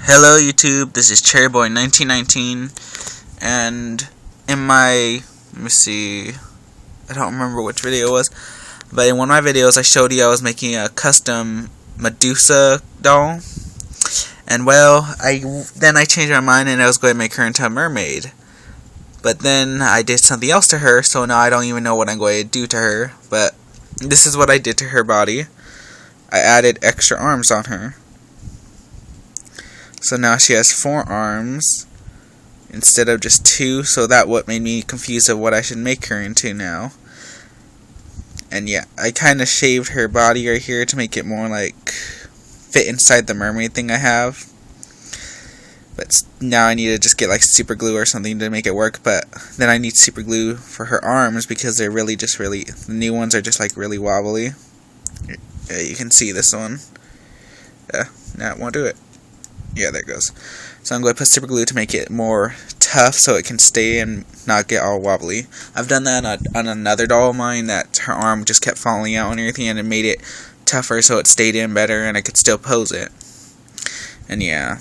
Hello YouTube, this is Cherryboy1919, and in my, let me see, I don't remember which video it was, but in one of my videos I showed you I was making a custom Medusa doll, and well, then I changed my mind and I was going to make her into a mermaid, but then I did something else to her, so now I don't even know what I'm going to do to her, but this is what I did to her body. I added extra arms on her. So now she has 4 arms instead of just 2, so that what made me confused of what I should make her into now. And yeah, I kind of shaved her body right here to make it more like fit inside the mermaid thing I have. But now I need to just get like super glue or something to make it work, but then I need super glue for her arms because they're really the new ones are just like really wobbly. Yeah, you can see this one. Now it won't do it. Yeah, there it goes. So I'm going to put super glue to make it more tough so it can stay and not get all wobbly. I've done that on another doll of mine that her arm just kept falling out and everything, and it made it tougher so it stayed in better and I could still pose it. And yeah,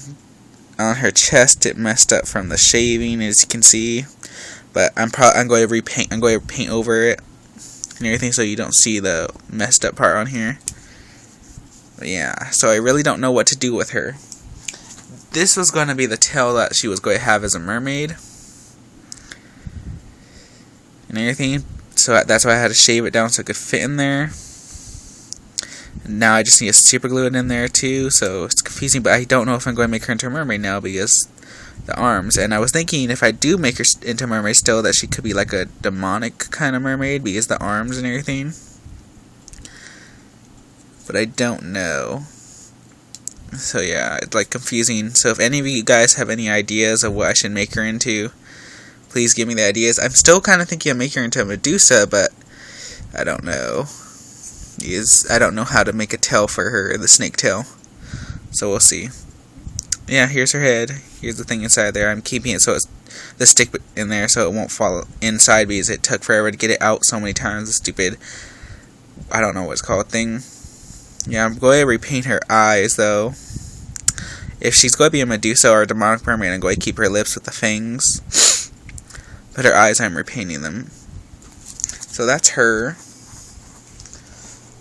on her chest it messed up from the shaving, as you can see. But I'm going to repaint. I'm going to paint over it and everything so you don't see the messed up part on here. But yeah, so I really don't know what to do with her. This was going to be the tail that she was going to have as a mermaid and everything, so that's why I had to shave it down so it could fit in there. And now I just need to super glue it in there too, so it's confusing, but I don't know if I'm going to make her into a mermaid now because the arms. And I was thinking if I do make her into a mermaid still, that she could be like a demonic kind of mermaid because the arms and everything, but I don't know. So yeah, it's like confusing. So if any of you guys have any ideas of what I should make her into, please give me the ideas. I'm still kind of thinking of making her into a Medusa, but I don't know. I don't know how to make a tail for her, the snake tail. So we'll see. Yeah, here's her head. Here's the thing inside there. I'm keeping it so it's the stick in there so it won't fall inside because it took forever to get it out so many times. The stupid, I don't know what it's called, thing. Yeah, I'm going to repaint her eyes, though. If she's going to be a Medusa or a demonic mermaid, I'm going to keep her lips with the fangs. But her eyes, I'm repainting them. So that's her.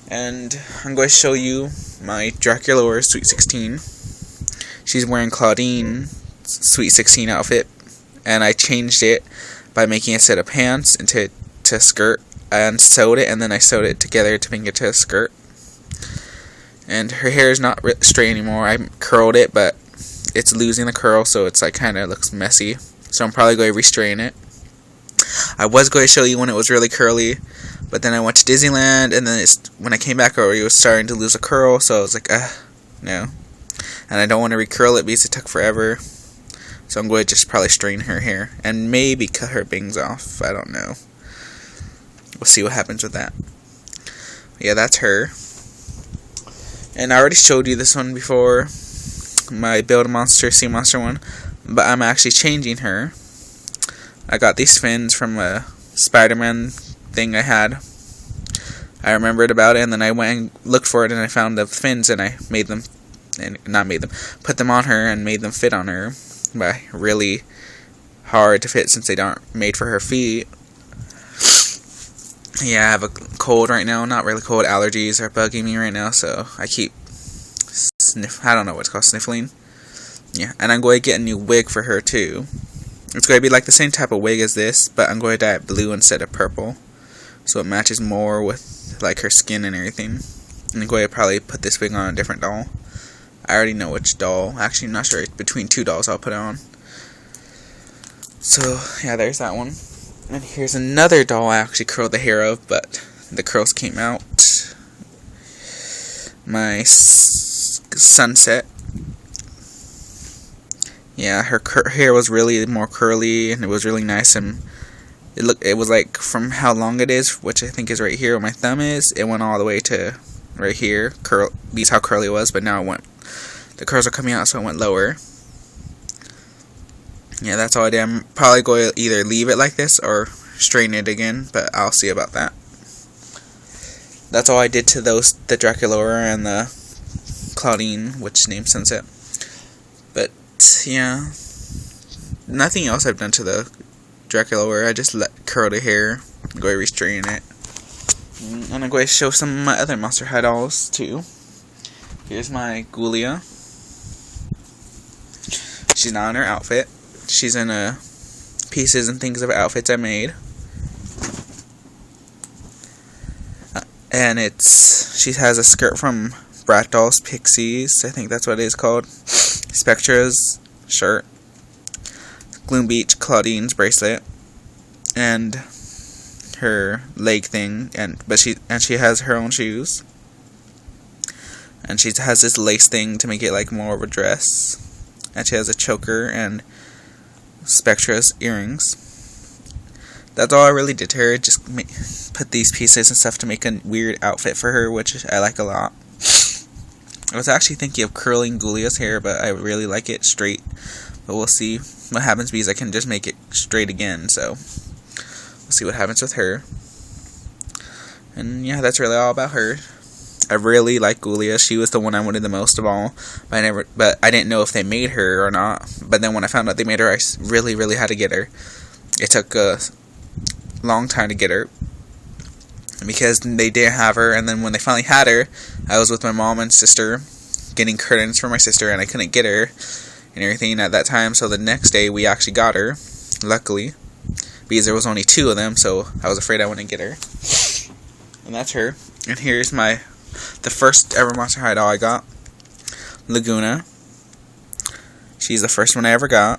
And I'm going to show you my Draculaura Sweet 16. She's wearing Claudine Sweet 16 outfit. And I changed it by making a set of pants into a skirt. And sewed it, and then I sewed it together to make it to a skirt. And her hair is not straight anymore. I curled it, but it's losing the curl, so it's like kind of looks messy. So I'm probably going to restrain it. I was going to show you when it was really curly, but then I went to Disneyland, and then when I came back over, it was starting to lose a curl, so I was like, no. And I don't want to recurl it because it took forever. So I'm going to just probably straighten her hair, and maybe cut her bangs off. I don't know. We'll see what happens with that. Yeah, that's her. And I already showed you this one before, my Build-A-Monster Sea Monster one, but I'm actually changing her. I got these fins from a Spider-Man thing I had. I remembered about it, and then I went and looked for it, and I found the fins, and I made them, put them on her and made them fit on her, but really hard to fit since they aren't made for her feet. Yeah, I have a cold right now. Not really cold. Allergies are bugging me right now, so I keep I don't know what it's called, sniffling. Yeah, and I'm going to get a new wig for her too. It's going to be like the same type of wig as this, but I'm going to dye it blue instead of purple, so it matches more with like her skin and everything. And I'm going to probably put this wig on a different doll. I already know which doll. Actually, I'm not sure. It's between 2 dolls I'll put it on. So yeah, there's that one. And here's another doll I actually curled the hair of, but the curls came out. My Sunset. Yeah, her hair was really more curly, and it was really nice, and it was like from how long it is, which I think is right here where my thumb is, it went all the way to right here. These how curly it was, but now the curls are coming out, so it went lower. Yeah, that's all I did. I'm probably going to either leave it like this or straighten it again, but I'll see about that. That's all I did to the Draculaura and the Claudine, which named Sunset. But yeah, nothing else I've done to the Dracula lore. I just curl the hair, go ahead restrain it. And I'm going to show some of my other Monster High dolls too. Here's my Ghoulia. She's not in her outfit. She's in pieces and things of outfits I made. And she has a skirt from Brat Dolls Pixies. I think that's what it is called. Spectra's shirt. Gloom Beach Claudine's bracelet. And her leg thing. But she has her own shoes. And she has this lace thing to make it like more of a dress. And she has a choker and Spectra's earrings. That's all I really did to her. Just put these pieces and stuff to make a weird outfit for her, which I like a lot. I was actually thinking of curling Ghoulia's hair, but I really like it straight. But we'll see what happens because I can just make it straight again. So we'll see what happens with her. And yeah, that's really all about her. I really like Ghoulia. She was the one I wanted the most of all. But I didn't know if they made her or not. But then when I found out they made her, I really, really had to get her. It took a long time to get her because they didn't have her. And then when they finally had her, I was with my mom and sister getting curtains for my sister, and I couldn't get her and everything at that time. So the next day we actually got her, luckily, because there was only 2 of them. So I was afraid I wouldn't get her. And that's her. And here's the first ever Monster High doll I got, Laguna. She's the first one I ever got.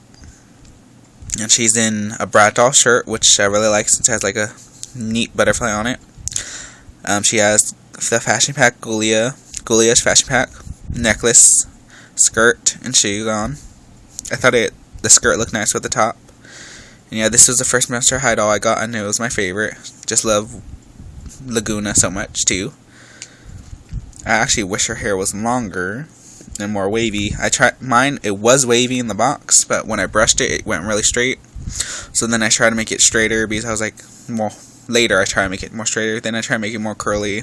And she's in a Brat Doll shirt, which I really like since it has like a neat butterfly on it. She has the Fashion Pack Ghoulia's Fashion Pack, necklace, skirt, and shoes on. I thought the skirt looked nice with the top. And yeah, this was the first Monster High doll I got, and it was my favorite. Just love Laguna so much too. I actually wish her hair was longer and more wavy. I tried mine, it was wavy in the box, but when I brushed it, it went really straight. So then I tried to make it straighter because I was like, well, later I tried to make it more straighter, then I tried to make it more curly.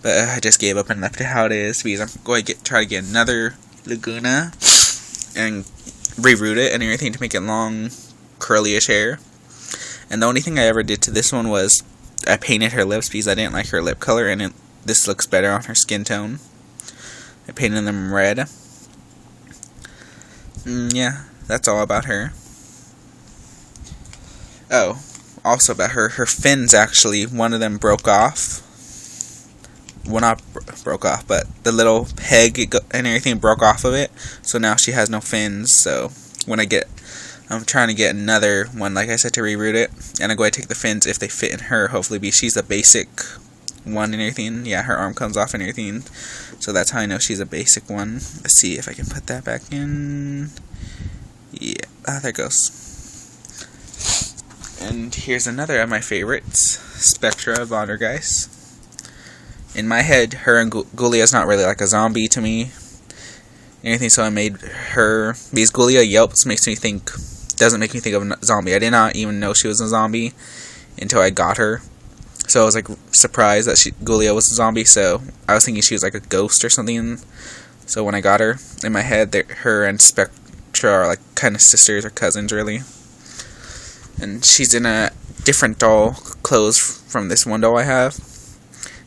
But I just gave up and left it how it is because I'm going to try to get another Laguna and reroot it and everything to make it long, curly-ish hair. And the only thing I ever did to this one was I painted her lips because I didn't like her lip color, and this looks better on her skin tone. I painted them red. Yeah, that's all about her. Oh, also about her fins actually, one of them broke off. Well, not broke off, but the little peg and everything broke off of it. So now she has no fins. So when I'm trying to get another one, like I said, to reroot it. And I'm going to take the fins if they fit in her, hopefully, because she's a basic one and everything. Yeah, her arm comes off and everything. So that's how I know she's a basic one. Let's see if I can put that back in. Yeah, there it goes. And here's another of my favorites, Spectra Vondergeist. In my head, her and Ghoulia's not really like a zombie to me. Anything, so I made her, because Ghoulia yelps doesn't make me think of a zombie. I did not even know she was a zombie until I got her. So I was like surprised that Ghoulia was a zombie, so I was thinking she was like a ghost or something. So when I got her, in my head, her and Spectra are like kind of sisters or cousins, really. And she's in a different doll clothes from this one doll I have.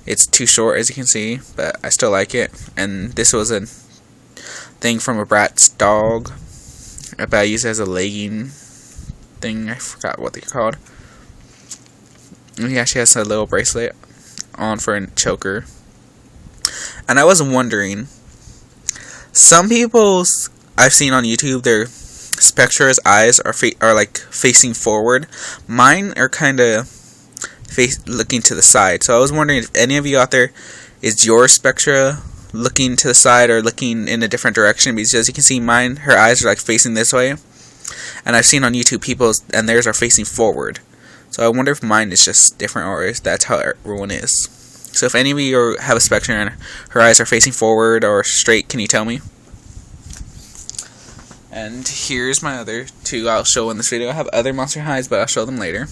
It's too short, as you can see, but I still like it. And this was a thing from a Bratz dog, but I used it as a legging thing. I forgot what they're called. And yeah, she has a little bracelet on for a choker. And I was wondering, some people's I've seen on YouTube, their Spectra's eyes are like facing forward. Mine are kind of looking to the side. So I was wondering if any of you out there, is your Spectra looking to the side or looking in a different direction? Because as you can see, mine, her eyes are like facing this way. And I've seen on YouTube people's, and theirs are facing forward. So I wonder if mine is just different or if that's how everyone is. So if any of you have a Spectra and her eyes are facing forward or straight, can you tell me? And here's my other 2 I'll show in this video. I have other Monster Highs, but I'll show them later.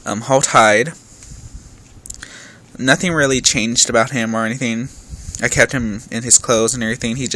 Halt Hyde. Nothing really changed about him or anything. I kept him in his clothes and everything. He just